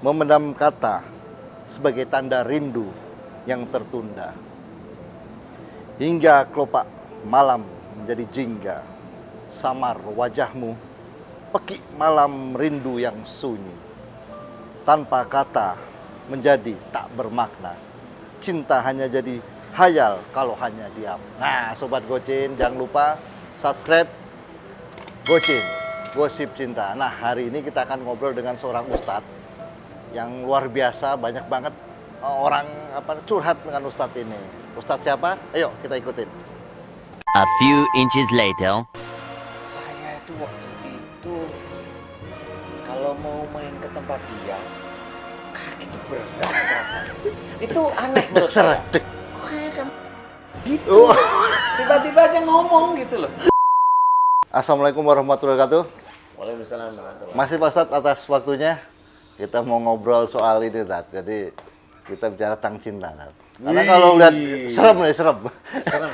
memendam kata sebagai tanda rindu yang tertunda. Hingga kelopak malam menjadi jingga, samar wajahmu, pekik malam rindu yang sunyi. Tanpa kata menjadi tak bermakna, cinta hanya jadi hayal kalau hanya diam. Nah, Sobat Gocin, jangan lupa subscribe Gocin, Gosip Cinta. Nah, hari ini kita akan ngobrol dengan seorang ustadz yang luar biasa, banyak banget orang curhat dengan ustadz ini. Ustadz siapa? Ayo kita ikutin. A few inches later. Saya itu waktu itu kalau mau main ke tempat dia, kaki itu berat rasanya. Itu aneh menurut saya. Dek. Kok kayak kamu gitu? Oh. Tiba-tiba aja ngomong gitu loh. Assalamualaikum warahmatullahi wabarakatuh. Waalaikumsalam warahmatullahi. Masih Pak Ustadz atas waktunya. Kita mau ngobrol soal ini, Tat. Jadi kita bicara tentang cinta, Tat. Karena kalau lihat serem.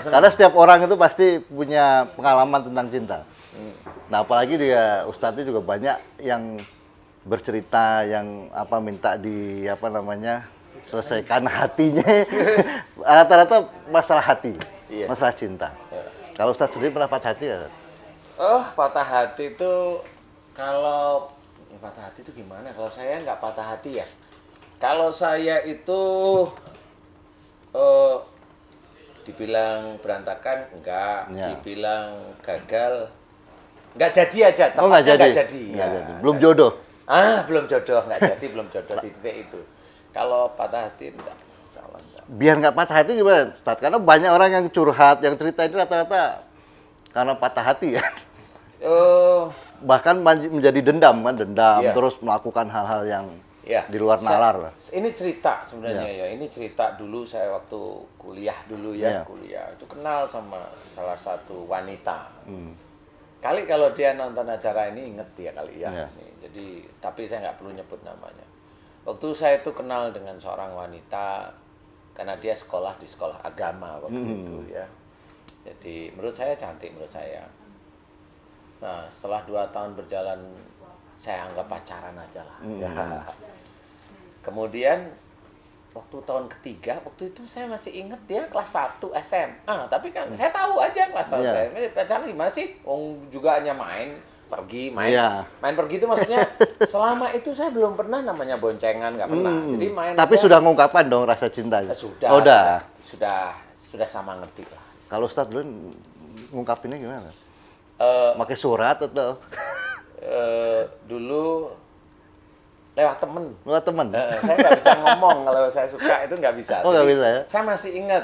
Karena setiap orang itu pasti punya pengalaman tentang cinta. Nah, apalagi dia Ustadznya juga banyak yang bercerita, yang minta selesaikan hatinya. Rata-rata masalah hati, Iya. masalah cinta. Kalau Ustadz sendiri pernah patah hati ya? Oh, patah hati itu kalau patah hati itu gimana? Kalau saya nggak patah hati ya. Kalau saya itu dibilang berantakan enggak, Ya. dibilang gagal nggak jadi aja, Oh, nggak tepatnya jadi. nggak jadi. Nggak Ya, jadi. Belum jodoh. belum jodoh, nggak jadi, belum jodoh di titik itu. Kalau patah hati enggak, salah enggak. Biar nggak patah hati gimana, Ustadz? Karena banyak orang yang curhat, yang cerita ini rata-rata karena patah hati ya. Bahkan menjadi dendam kan, Iya. terus melakukan hal-hal yang Ya, di luar nalar. Ini cerita sebenarnya ya. Ini cerita dulu saya waktu kuliah dulu ya, Ya. kuliah itu kenal sama salah satu wanita. Kali kalau dia nonton acara ini inget dia kali ya. Ya. Nih, jadi tapi saya nggak perlu nyebut namanya. Waktu saya itu kenal dengan seorang wanita karena dia sekolah di sekolah agama waktu itu ya. Jadi menurut saya cantik menurut saya. Nah, setelah 2 tahun berjalan saya anggap pacaran aja lah. Ya. Kemudian waktu tahun ketiga, waktu itu saya masih ingat dia kelas 1 SMA. Tapi kan saya tahu aja kelas 1 Iya. saya. Pacaran gimana sih? Juga hanya main, pergi, main. Iya. Main pergi itu maksudnya selama itu saya belum pernah namanya boncengan, nggak pernah. Jadi main Tapi aja. sudah mengungkapkan dong rasa cintanya? Sudah, Oh, udah. sudah sama ngerti lah. Kalau Ustadz dulu ngungkapinnya gimana? Eh, Pakai surat atau dulu lewat temen. lewat teman? Saya nggak bisa ngomong kalau saya suka itu nggak bisa. Oh, nggak Jadi, bisa ya? Saya masih ingat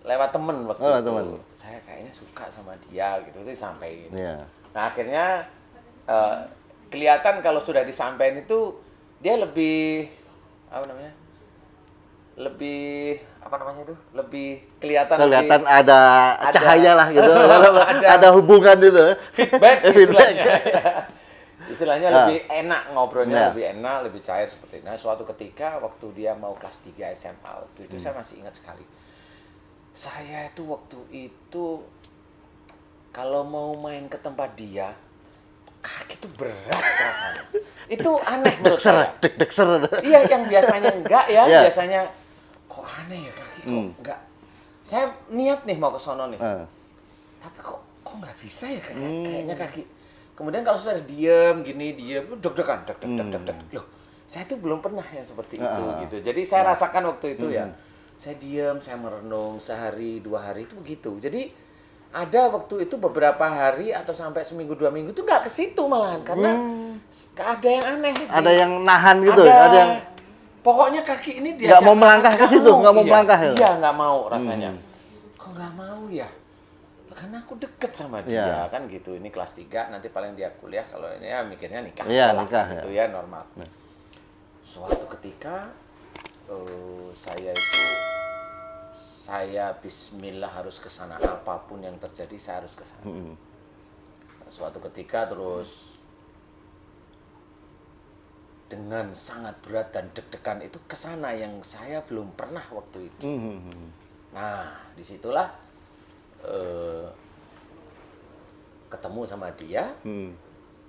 lewat temen waktu Oh, lewat itu. temen. Saya kayaknya suka sama dia gitu, itu disampaikan. Iya. Nah akhirnya kelihatan kalau sudah disampaikan itu dia lebih lebih kelihatan Kelihatan lebih ada cahaya lah gitu. ada hubungan gitu. feedback Feedback. istilahnya Ah. lebih enak ngobrolnya, Ya. lebih enak, lebih cair seperti itu. Nah, suatu ketika waktu dia mau kelas 3 SMA waktu itu saya masih ingat sekali. Saya itu waktu itu kalau mau main ke tempat dia, kaki itu berat rasanya. Itu aneh menurut saya. Dek ser. Iya, yang biasanya enggak ya, Iya. biasanya kok aneh ya kaki kok enggak. Saya niat nih mau ke sono nih. Tapi kok nggak bisa ya kayaknya kaki. Kemudian kalau sudah diem gini, deg-degan. Loh, saya tuh belum pernah yang seperti itu gitu. Jadi saya rasakan waktu itu ya. Saya diem, saya merenung sehari, 2 hari itu begitu. Jadi ada waktu itu beberapa hari atau sampai seminggu 2 minggu tuh nggak ke situ malahan karena ada yang aneh. Ada yang nahan gitu, ada yang Pokoknya kaki ini dia nggak mau melangkah ke situ, nggak mau melangkah ya? Iya, nggak mau rasanya. Kok nggak mau ya? Karena aku deket sama dia kan gitu. Ini kelas 3, nanti paling dia kuliah, kalau ini ya mikirnya nikah. Iya, lah, nikah, gitu ya normal. Suatu ketika saya bismillah harus ke sana, apapun yang terjadi saya harus ke sana. Suatu ketika terus dengan sangat berat dan deg-degan itu ke sana yang saya belum pernah waktu itu. Nah, disitulah ketemu sama dia.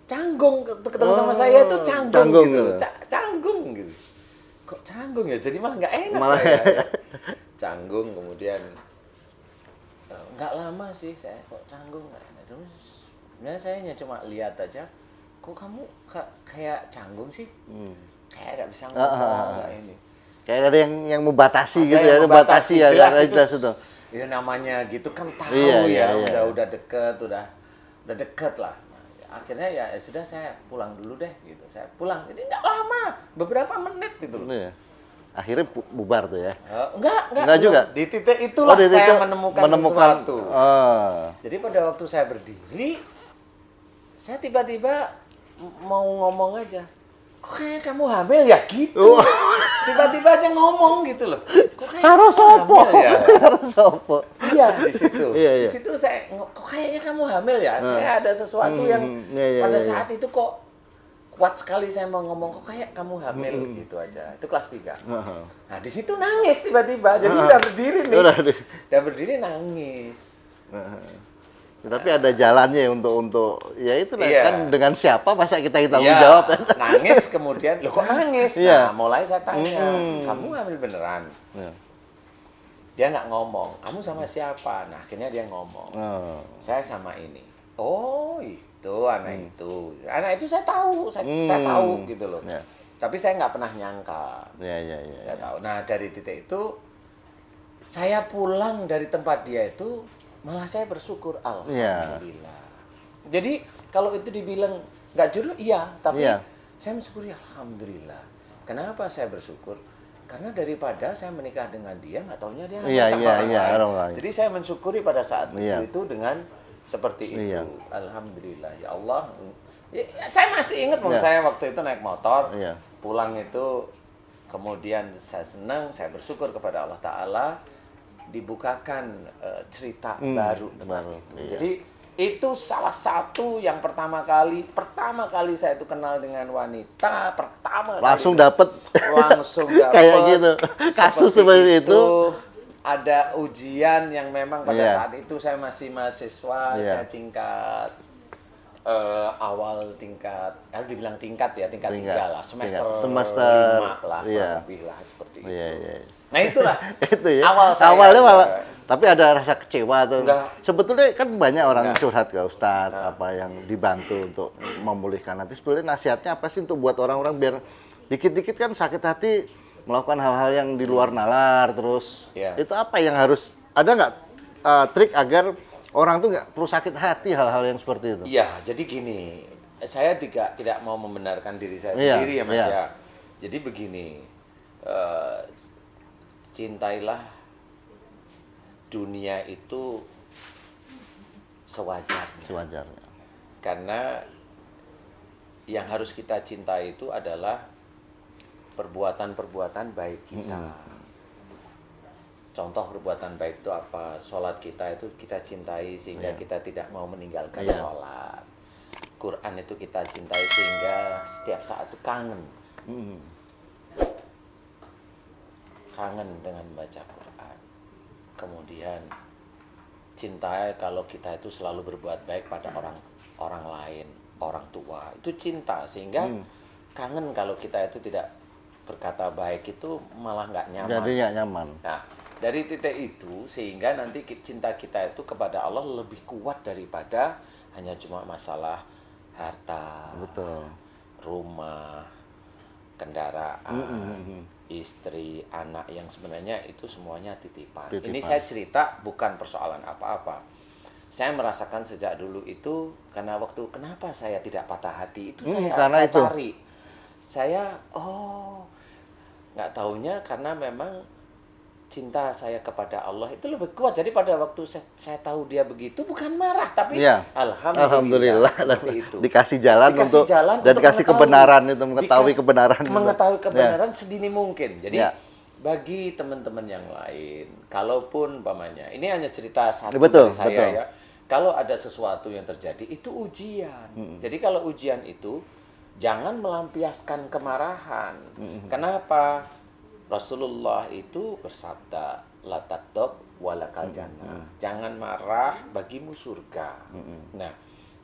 canggung ketemu sama saya itu canggung, canggung gitu. gitu. Canggung gitu. Kok canggung ya? Jadi malah nggak enak Malah saya. Canggung kemudian nggak lama sih saya kok canggung nggak enak. Terus sebenarnya saya hanya cuma lihat aja. Kok kamu kayak canggung sih? Kayak nggak bisa ngomong nggak ini. Kayak ada yang membatasi Ada gitu yang ya, membatasi ya, jelas jelas itu. Ya namanya gitu kan tahu Iya, ya, iya. udah deket, udah deket lah. Nah, akhirnya ya sudah saya pulang dulu deh gitu. Saya pulang. Jadi nggak lama, beberapa menit gitu loh. Iya. Akhirnya bubar tuh ya. Enggak Enggak juga. Di titik itulah di saya titik menemukan sesuatu. Jadi pada waktu saya berdiri, saya tiba-tiba mau ngomong aja. Kok kayak kamu hamil ya gitu. Tiba-tiba aja ngomong gitu loh. Kok kayak Karo sopo. hamil ya? Karo sopo. Iya di situ. Iya. Di situ saya kok kayaknya kamu hamil ya. Saya ada sesuatu yang Iya, pada iya. saat itu kok kuat sekali saya mau ngomong kok kayak kamu hamil gitu aja. Itu kelas 3. Nah, di situ nangis tiba-tiba. Jadi udah berdiri nih. Udah berdiri nangis. Tapi ada jalannya untuk ya itu Iya. kan dengan siapa masa kita tanggung Iya, jawab kan? nangis kemudian, loh kok nangis? Iya. Nah, mulai saya tanya, kamu hamil beneran? Iya. Dia nggak ngomong, kamu sama siapa? Nah, akhirnya dia ngomong, saya sama ini. Oh, itu anak itu. Anak itu saya tahu, saya tahu gitu loh. Iya. Tapi saya nggak pernah nyangka. Iya. Saya tahu. Nah, dari titik itu, saya pulang dari tempat dia itu, malah saya bersyukur, alhamdulillah. Jadi kalau itu dibilang nggak jodoh, iya, tapi Iya. saya mensyukuri alhamdulillah. Kenapa saya bersyukur? Karena daripada saya menikah dengan dia, nggak taunya dia hamil sama orang lain. orang lain. Jadi saya mensyukuri pada saat Iya. itu dengan seperti itu. Iya. Alhamdulillah, ya Allah. Ya, saya masih ingat Iya. saya waktu itu naik motor, Iya. pulang itu, kemudian saya senang, saya bersyukur kepada Allah Ta'ala, dibukakan cerita baru. Iya. Jadi itu salah satu yang pertama kali saya itu kenal dengan wanita, Langsung dapet langsung dapet kayak gitu. Kasus seperti itu. Ada ujian yang memang pada Iya. saat itu saya masih mahasiswa, Iya. saya tingkat awal tingkat, harus dibilang tingkat 3 lah, semester 5 lah, iya. kurang lebih lah seperti itu. Iya. Nah itulah Itu ya. awal saya. Awalnya malah tapi ada rasa kecewa tuh. Enggak. Sebetulnya kan banyak orang Enggak. curhat ke Ustadz apa yang dibantu untuk memulihkan hati. Sebetulnya nasihatnya apa sih untuk buat orang-orang biar dikit-dikit kan sakit hati melakukan hal-hal yang di luar nalar terus. Iya. Itu apa yang harus ada nggak trik agar orang tuh nggak perlu sakit hati hal-hal yang seperti itu? Iya, jadi gini, saya tidak mau membenarkan diri saya Iya, sendiri ya Mas iya. ya. Jadi begini, cintailah dunia itu sewajarnya. Sewajarnya. Karena yang harus kita cintai itu adalah perbuatan-perbuatan baik kita. Contoh perbuatan baik itu apa? Sholat kita itu kita cintai sehingga kita tidak mau meninggalkan Iya. sholat. Quran itu kita cintai sehingga setiap saat itu kangen. Kangen dengan baca Quran. Kemudian cintai kalau kita itu selalu berbuat baik pada orang lain, orang tua. Itu cinta sehingga kangen kalau kita itu tidak berkata baik itu malah nggak nyaman. Jadi nggak nyaman. Nah, dari titik itu sehingga nanti cinta kita itu kepada Allah lebih kuat daripada hanya cuma masalah harta, Betul. rumah, kendaraan, istri, anak yang sebenarnya itu semuanya titipan. Titipan. Ini saya cerita bukan persoalan apa-apa. Saya merasakan sejak dulu itu karena waktu kenapa saya tidak patah hati itu karena saya itu. cari. Saya nggak taunya karena memang cinta saya kepada Allah itu lebih kuat. Jadi pada waktu saya tahu dia begitu bukan marah tapi Iya. alhamdulillah seperti itu. Dikasih jalan Dikasih untuk jalan dan untuk kasih mengetahui. kebenaran itu mengetahui kebenaran. itu. Mengetahui Ya. kebenaran sedini mungkin. Jadi Ya. bagi teman-teman yang lain, kalaupun umpamanya ini hanya cerita satu Betul, dari saya betul. ya. Kalau ada sesuatu yang terjadi itu ujian. Jadi kalau ujian itu jangan melampiaskan kemarahan. Kenapa? Rasulullah itu bersabda, la takdob walakal jannah. Jangan marah, bagimu surga. Nah,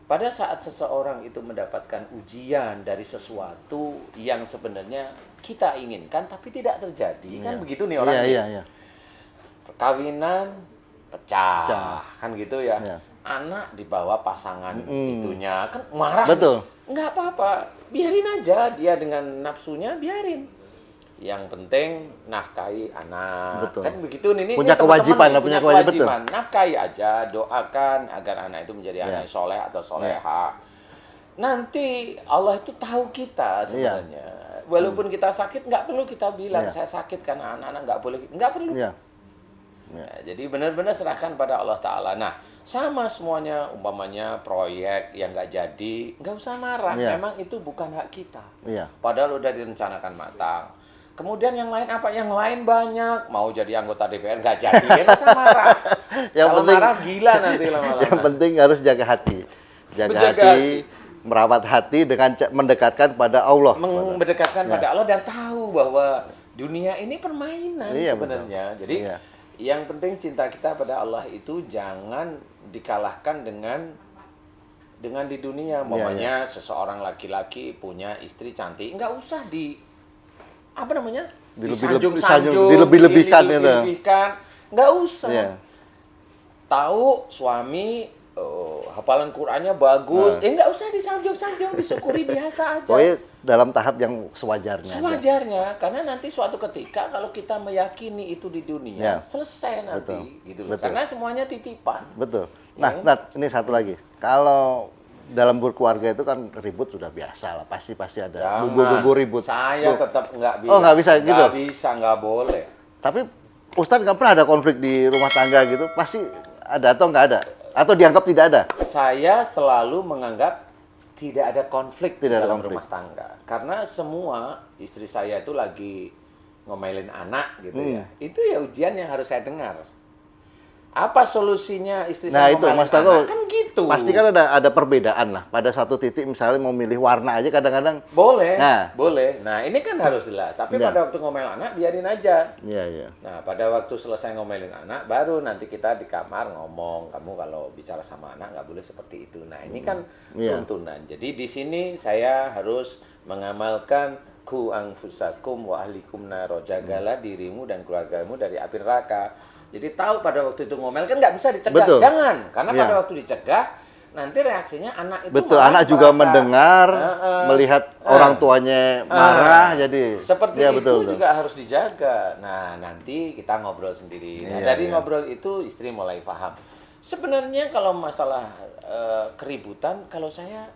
pada saat seseorang itu mendapatkan ujian dari sesuatu yang sebenarnya kita inginkan tapi tidak terjadi, kan begitu nih orang nih. Perkawinan pecah, kan gitu ya. Anak dibawa pasangan itunya, kan marah. Betul. Nggak apa-apa, biarin aja dia dengan nafsunya, biarin. Yang penting nafkahi anak. Betul. Kan begitu nih. Punya kewajiban lah, punya kewajiban. Nafkahi aja, doakan agar anak itu menjadi anak soleh atau soleha. Nanti Allah itu tahu kita sebenarnya. Walaupun kita sakit, nggak perlu kita bilang saya sakit karena anak-anak nggak boleh, nggak perlu. Ya, jadi benar-benar serahkan pada Allah Ta'ala. Nah, sama semuanya, umpamanya proyek yang nggak jadi, nggak usah marah. Memang itu bukan hak kita. Padahal udah direncanakan matang. Kemudian yang lain apa? Yang lain banyak. Mau jadi anggota DPR nggak jadi, ya nggak usah marah. Kalau marah gila nanti lama-lama. Yang penting harus jaga hati. Jaga hati, merawat hati dengan mendekatkan pada Allah. Mendekatkan pada Allah dan tahu bahwa dunia ini permainan sebenarnya. Jadi yang penting cinta kita pada Allah itu jangan dikalahkan dengan di dunia. Umpamanya seseorang laki-laki punya istri cantik, nggak usah dilebih-lebihkan itu. Nggak usah. Tahu suami hafalan Qur'annya bagus, nggak usah disanjung-sanjung, disyukuri biasa aja. Pokoknya dalam tahap yang sewajarnya. Sewajarnya, karena nanti suatu ketika kalau kita meyakini itu di dunia, selesai nanti, gitu. Karena semuanya titipan. Betul. Nah, Nat, ini satu lagi. Kalau dalam berkeluarga itu kan ribut sudah biasa lah, pasti ada bumbu-bumbu ribut. Saya tetap nggak bisa. Oh, nggak bisa gitu? Nggak bisa, nggak boleh. Tapi Ustadz nggak pernah ada konflik di rumah tangga gitu? Pasti ada atau nggak ada? Atau dianggap tidak ada? Saya selalu menganggap tidak ada konflik dalam rumah tangga. Karena semua istri saya itu lagi ngomelin anak gitu ya. Itu ya ujian yang harus saya dengar. Apa solusinya istri saya itu, Mas anak? Kan gitu. Pasti kan ada perbedaan lah. Pada satu titik misalnya mau milih warna aja kadang-kadang. Boleh, boleh. Nah ini kan harus jelas. Tapi pada waktu ngomel anak biarin aja. Nah pada waktu selesai ngomelin anak, baru nanti kita di kamar ngomong. Kamu kalau bicara sama anak nggak boleh seperti itu. Nah ini kan tuntunan. Jadi di sini saya harus mengamalkan ku anfusakum wa ahlikum naro. Jagalah dirimu dan keluargamu dari api neraka. Jadi tahu pada waktu itu ngomel kan nggak bisa dicegah. Betul. Jangan, karena pada waktu dicegah nanti reaksinya anak itu betul, anak juga mendengar, melihat orang tuanya marah, jadi seperti itu juga harus dijaga. Nah nanti kita ngobrol sendiri. Nah dari ngobrol itu istri mulai paham. Sebenarnya kalau masalah keributan, kalau saya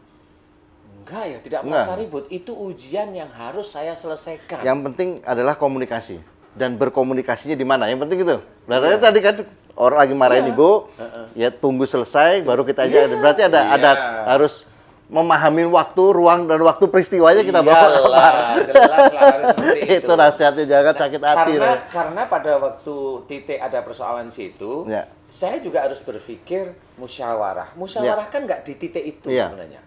enggak ya, tidak merasa ribut. Itu ujian yang harus saya selesaikan. Yang penting adalah komunikasi dan berkomunikasinya di mana. Yang penting itu. Berarti tadi kan orang lagi marahin ibu, ya tunggu selesai baru kita aja. Berarti ada harus memahami waktu, ruang dan waktu peristiwanya kita bawa ke kamar. Jelas lah harus seperti itu. Itu nasihatnya, jangan sakit hati. Karena pada waktu titik ada persoalan situ, saya juga harus berpikir musyawarah. Musyawarah kan nggak di titik itu sebenarnya.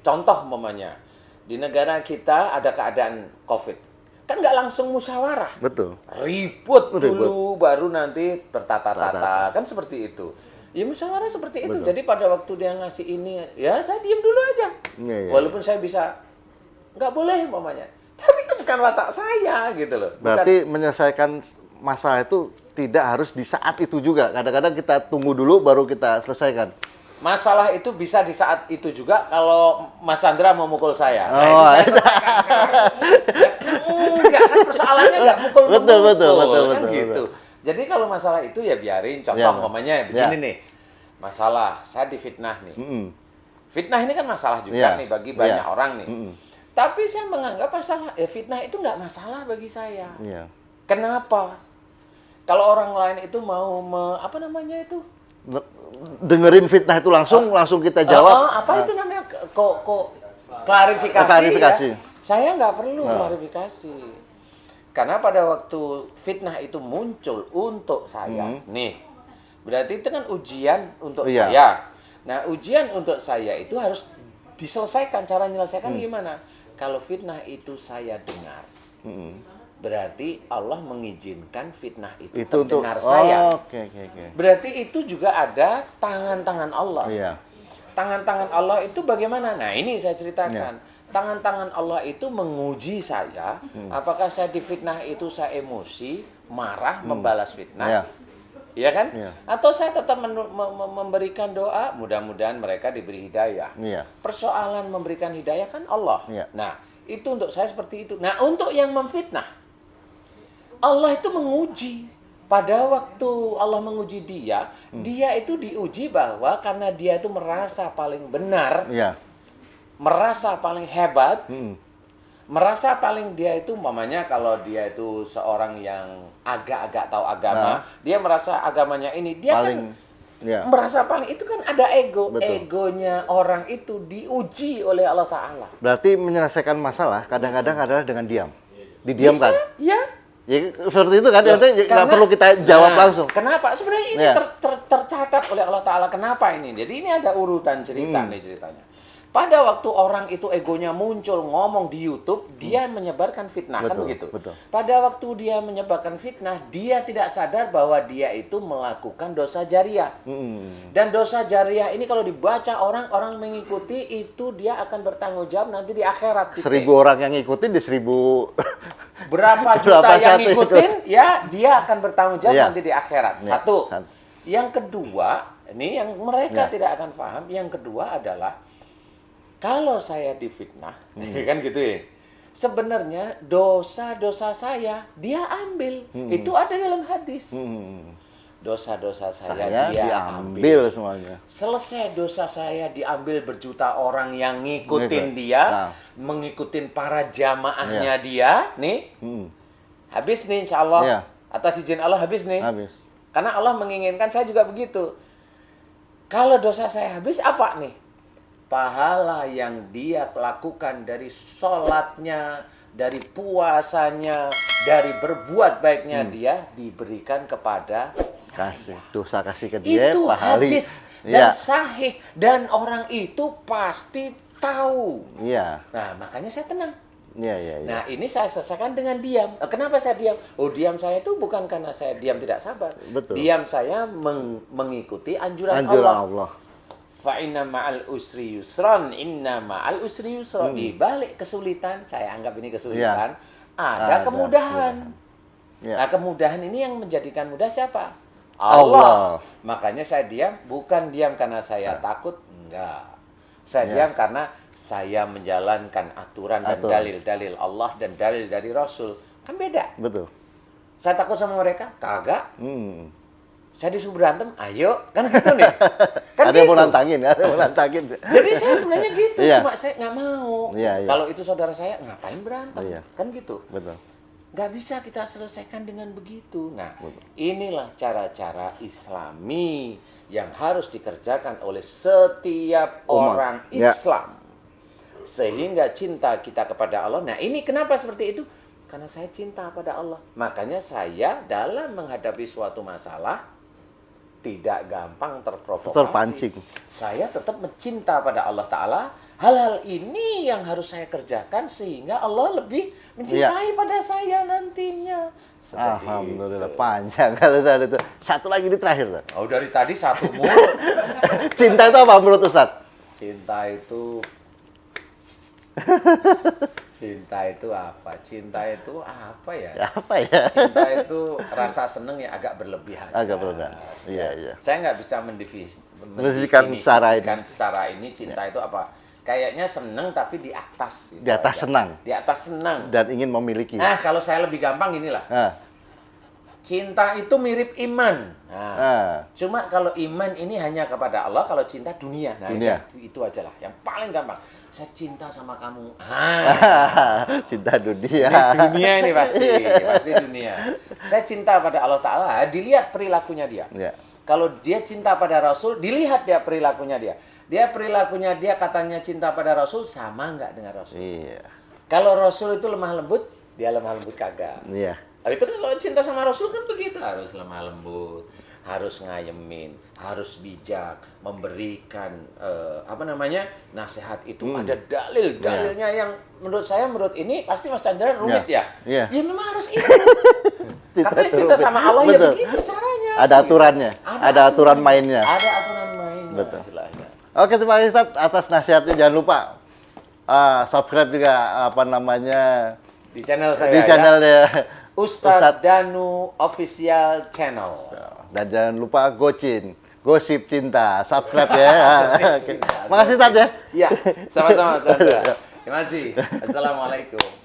Contoh umpamanya di negara kita ada keadaan COVID. Kan nggak langsung musyawarah. Betul. Ribut dulu, baru nanti bertata-tata. Kan seperti itu. Ya musyawarah seperti itu. Jadi pada waktu dia ngasih ini, ya saya diem dulu aja. Walaupun saya bisa, nggak boleh umpamanya. Tapi itu bukan watak saya gitu loh. Berarti menyelesaikan masalah itu tidak harus di saat itu juga. Kadang-kadang kita tunggu dulu baru kita selesaikan. Masalah itu bisa di saat itu juga kalau Mas Chandra mau mukul saya. Enggak kan persoalannya enggak mukul-mukul. Betul. Gitu. Jadi kalau masalah itu ya biarin. Contoh umpamanya begini nih. Masalah saya difitnah nih. Fitnah ini kan masalah juga nih bagi banyak orang nih. Tapi saya menganggap masalah fitnah itu enggak masalah bagi saya. Kenapa? Kalau orang lain itu mau dengerin fitnah itu langsung kita jawab. Apa itu namanya kok klarifikasi. Ya? Saya nggak perlu klarifikasi. Karena pada waktu fitnah itu muncul untuk saya, nih, berarti itu kan ujian untuk saya. Nah, ujian untuk saya itu harus diselesaikan. Cara menyelesaikan gimana? Kalau fitnah itu saya dengar, berarti Allah mengizinkan fitnah itu terdengar saya. Okay. Berarti itu juga ada tangan-tangan Allah. tangan-tangan Allah itu bagaimana? Nah, ini saya ceritakan. Ya. Tangan-tangan Allah itu menguji saya. Apakah saya difitnah itu saya emosi, marah, membalas fitnah? Ya. Iya kan? Ya. Atau saya tetap memberikan doa, mudah-mudahan mereka diberi hidayah. Iya. Persoalan memberikan hidayah kan Allah. Ya. Nah, itu untuk saya seperti itu. Nah, untuk yang memfitnah, Allah itu menguji. Pada waktu Allah menguji dia, dia itu diuji bahwa karena dia itu merasa paling benar, Iya. merasa paling hebat, merasa paling dia itu, mamanya kalau dia itu seorang yang agak-agak tahu agama, dia merasa agamanya ini, dia Paling, kan ya. merasa paling, itu kan ada ego. Betul. Egonya orang itu diuji oleh Allah Ta'ala. Berarti menyelesaikan masalah kadang-kadang adalah dengan diam. Didiamkan. Bisa, ya. Ya, seperti itu kan, Loh, nanti nggak karena- perlu kita jawab Nah, langsung. Kenapa? Sebenarnya ini Ya. tercatat oleh Allah Ta'ala. Kenapa ini? Jadi ini ada urutan cerita nih ceritanya. Pada waktu orang itu egonya muncul ngomong di YouTube, dia menyebarkan fitnah, kan Betul, begitu? betul. Pada waktu dia menyebarkan fitnah, dia tidak sadar bahwa dia itu melakukan dosa jariah. Dan dosa jariah ini kalau dibaca orang-orang mengikuti, itu dia akan bertanggung jawab nanti di akhirat. titik. 1.000 orang yang ngikutin di 1.000. Berapa juta Berapa yang satu ngikutin, ya dia akan bertanggung jawab Iya. nanti di akhirat. Iya, Satu. satu. Yang kedua, ini yang mereka Iya. tidak akan paham. Yang kedua adalah, kalau saya difitnah, kan gitu ya. Sebenarnya dosa-dosa saya dia ambil. Itu ada dalam hadis. Dosa-dosa saya dia diambil semuanya. Selesai dosa saya diambil, berjuta orang yang ngikutin Ngikut. dia, Nah. mengikutin para jamaahnya dia, nih, habis nih insya Allah, Iya. atas izin Allah habis nih. Habis. Karena Allah menginginkan saya juga begitu. Kalau dosa saya habis, apa nih? Pahala yang dia lakukan dari sholatnya, dari puasanya, dari berbuat baiknya dia diberikan kepada Kasih dosa kasih ke dia, itu pahali. hadis dan Iya. sahih, dan orang itu pasti tahu. Iya. Nah, makanya saya tenang. Iya, iya, iya. Nah, ini saya selesaikan dengan diam. Kenapa saya diam? Oh, diam saya itu bukan karena saya diam tidak sabar. Betul. Diam saya mengikuti anjuran Anjuran Allah. Allah. Fa inna ma'al usri yusran, inna ma'al usri yusran. Di balik kesulitan, saya anggap ini kesulitan, ada kemudahan. Ya. Nah, kemudahan ini yang menjadikan mudah siapa? Allah. Makanya saya diam, bukan diam karena saya takut, enggak. Saya diam karena saya menjalankan aturan dan dalil-dalil Allah dan dalil dari Rasul. Kan beda. Betul. Saya takut sama mereka? Kagak. Saya disuruh berantem, ayo, kan gitu nih. Kan Ada yang mau gitu. nantangin, ada yang mau nantangin. Jadi saya sebenarnya gitu, Iya. cuma saya nggak mau. Iya, iya. Kalau itu saudara saya, ngapain berantem? Iya. Kan gitu. Betul. Nggak bisa kita selesaikan dengan begitu. Nah, inilah cara-cara Islami yang harus dikerjakan oleh setiap orang Ya. Islam. Sehingga cinta kita kepada Allah. Nah, ini kenapa seperti itu? Karena saya cinta pada Allah. Makanya saya dalam menghadapi suatu masalah tidak gampang terprovokasi. Terpancing. Saya tetap mencinta pada Allah Ta'ala. Hal-hal ini yang harus saya kerjakan sehingga Allah lebih mencintai pada saya nantinya. Seperti Alhamdulillah, itu. panjang kalau saya itu. Satu lagi di terakhir, Ustaz. Oh, dari tadi satu mulu. Cinta itu apa menurut Ustaz? Cinta itu apa? Cinta itu apa ya? Ya, apa ya? Cinta itu rasa seneng yang agak berlebihan. Agak berlebihan. Iya, iya. Saya nggak bisa Mendefinisikan secara ini. secara ini cinta itu apa? Kayaknya seneng tapi di atas. Gitu Di atas aja. senang. Di atas senang. Dan ingin memiliki. Nah, kalau saya lebih gampang inilah. Ah, Cinta itu mirip iman. Nah, ah. cuma kalau iman ini hanya kepada Allah, kalau cinta dunia. Nah, Dunia. itu aja lah. Yang paling gampang. Saya cinta sama kamu. Cinta dunia. Ini dunia ini pasti dunia. Saya cinta pada Allah Ta'ala, dilihat perilakunya dia. Ya. Kalau dia cinta pada Rasul, dilihat dia perilakunya dia. Dia perilakunya dia katanya cinta pada Rasul, sama nggak dengan Rasul? Iya. Kalau Rasul itu lemah lembut, dia lemah lembut kagak. Iya. Nah, itu kan kalau cinta sama Rasul kan begitu, harus lemah lembut, harus ngayemin, harus bijak, memberikan nasihat itu ada dalilnya yang menurut saya ini pasti Mas Chandra rumit ya. Iya. Ya memang harus itu. Katanya cinta sama Allah ya Betul. begitu caranya. Ada aturannya. Ada aturan mainnya. Ada aturan mainnya. Betul. Istilahnya. Oke, terima kasih Ustaz atas nasihatnya. Jangan lupa subscribe juga Di channel saya di channelnya Ustadz Danu Official Channel. Dan jangan lupa Gosip Cinta, subscribe ya. Cinta, Makasih Ustaz ya. Iya, sama-sama Chandra. Terima kasih. Assalamualaikum.